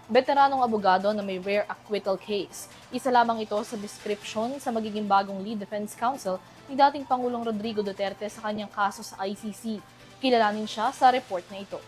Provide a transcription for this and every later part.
Veteranong abogado na may rare acquittal case. Isa lamang ito sa description sa magiging bagong lead defense counsel ni dating Pangulong Rodrigo Duterte sa kanyang kaso sa ICC. Kilalanin siya sa report na ito.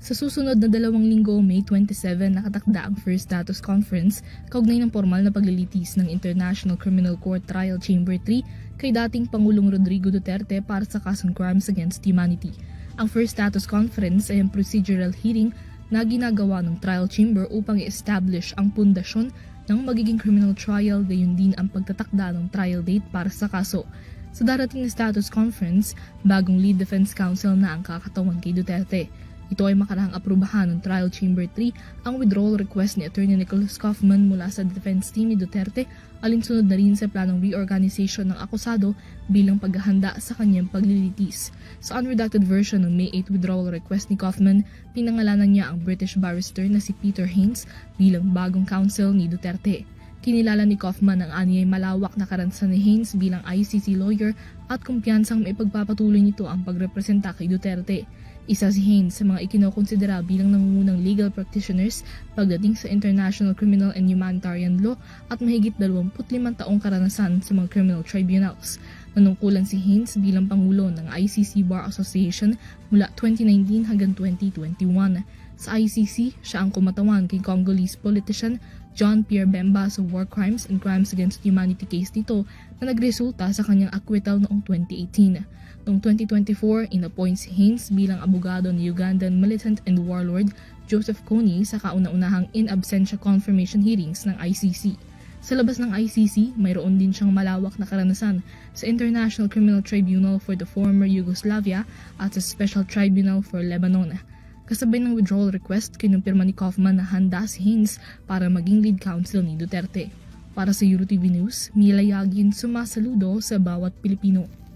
Sa susunod na 2 linggo, May 27, nakatakda ang First Status Conference kaugnay ng formal na paglilitis ng International Criminal Court Trial Chamber 3 kay dating Pangulong Rodrigo Duterte para sa kasong Crimes Against Humanity. Ang First Status Conference ay ang procedural hearing na ginagawa ng trial chamber upang i-establish ang pundasyon ng magiging criminal trial, gayon din ang pagtatakda ng trial date para sa kaso. Sa darating na status conference, bagong lead defense counsel na ang kakatawan kay Duterte. Ito ay makarahang aprubahan ng Trial Chamber 3 ang withdrawal request ni Attorney Nicholas Kaufman mula sa defense team ni Duterte, alinsunod na rin sa planong reorganization ng akusado bilang paghahanda sa kanyang paglilitis. Sa unredacted version ng May 8 withdrawal request ni Kaufman, pinangalanan niya ang British barrister na si Peter Haines bilang bagong counsel ni Duterte. Kinilala ni Kaufman ang anyay malawak na karansan ni Haines bilang ICC lawyer at kumpiyansang may pagpapatuloy nito ang pagrepresenta kay Duterte. Isa si Haines sa mga ikinokonsidera bilang nangungunang legal practitioners pagdating sa international criminal and humanitarian law at mahigit 25 taong karanasan sa mga criminal tribunals. Nanungkulan si Haines bilang Pangulo ng ICC Bar Association mula 2019 hanggang 2021. Sa ICC, siya ang kumatawan kay Congolese politician John Pierre Bemba sa war crimes and crimes against humanity case nito na nagresulta sa kanyang acquittal noong 2018. Noong 2024, inappoint si Haines bilang abogado ni Ugandan militant and warlord Joseph Kony sa kauna-unahang in absentia confirmation hearings ng ICC. Sa labas ng ICC, mayroon din siyang malawak na karanasan sa International Criminal Tribunal for the former Yugoslavia at sa Special Tribunal for Lebanon. Kasabay ng withdrawal request, kinumpirma ni Kaufman na handa si Haines para maging lead counsel ni Duterte. Para sa EuroTV News, Mila Yagin, sumasaludo sa bawat Pilipino.